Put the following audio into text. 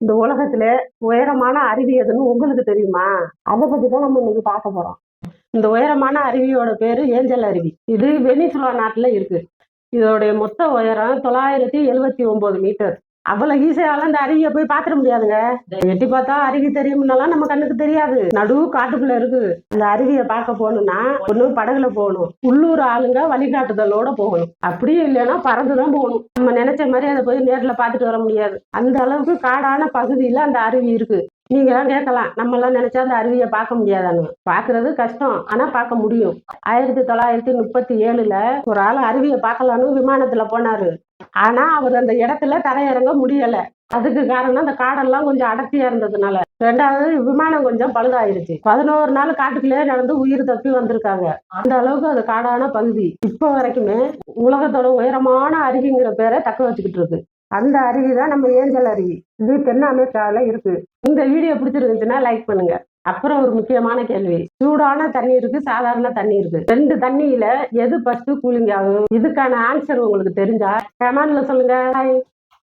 இந்த உலகத்துல உயரமான அருவி எதுன்னு உங்களுக்கு தெரியுமா? அதை பத்தி தான் நம்ம இன்னைக்கு பார்க்க போறோம். இந்த உயரமான அருவியோட பேரு ஏஞ்சல் அருவி. இது வெனிசுலா நாட்டுல இருக்கு. இதோடைய மொத்த உயரம் 979 மீட்டர். அவ்வளவு ஈஸியால இந்த அருவியை போய் பாத்துட முடியாதுங்க. எட்டி பார்த்தா அருவி தெரியும்னாலாம் நம்ம கண்ணுக்கு தெரியாது. நடுவு காட்டுக்குள்ள இருக்கு. இந்த அருவியை பார்க்க போகணும்னா ஒண்ணு படகுல போகணும், உள்ளூர் ஆளுங்க வழிகாட்டுதலோட போகணும். அப்படியும் இல்லைன்னா பறந்துதான் போகணும். நம்ம நினைச்ச மாதிரி அதை போய் நேர்ல பாத்துட்டு வர முடியாது. அந்த அளவுக்கு காடான பகுதியில அந்த அருவி இருக்கு. நீங்க எல்லாம் கேட்கலாம், நம்ம எல்லாம் நினைச்சா அந்த அருவியை பார்க்க முடியாதான்னு. பாக்குறது கஷ்டம், ஆனா பார்க்க முடியும். 1937ல ஒரு ஆள் அருவியை பார்க்கலான்னு விமானத்துல போனாரு. ஆனா அவர் அந்த இடத்துல தரையிறங்க முடியல. அதுக்கு காரணம் அந்த காடெல்லாம் கொஞ்சம் அடர்த்தியா இருந்ததுனால. ரெண்டாவது விமானம் கொஞ்சம் பழுதாயிருச்சு. 11 நாள் காட்டுக்குள்ளேயே நடந்து உயிர் தப்பி வந்திருக்காங்க. அந்த அளவுக்கு அது காடான பகுதி. இப்ப வரைக்குமே உலகத்தோட உயரமான அருவிங்கிற பேரை தக்க வச்சுக்கிட்டு இருக்கு. அந்த அருவி தான் நம்ம ஏஞ்சல் அருவி. இது தென் அமெரிக்காவில இருக்கு. இந்த வீடியோ பிடிச்சிருந்துச்சுன்னா லைக் பண்ணுங்க. அப்புறம் ஒரு முக்கியமான கேள்வி, சூடான தண்ணி இருக்கு, சாதாரண தண்ணி இருக்கு. ரெண்டு தண்ணியில எது ஃபர்ஸ்ட் கூலிங் ஆகும்? இதுக்கான ஆன்சர் உங்களுக்கு தெரிஞ்சா கமெண்ட்ல சொல்லுங்க.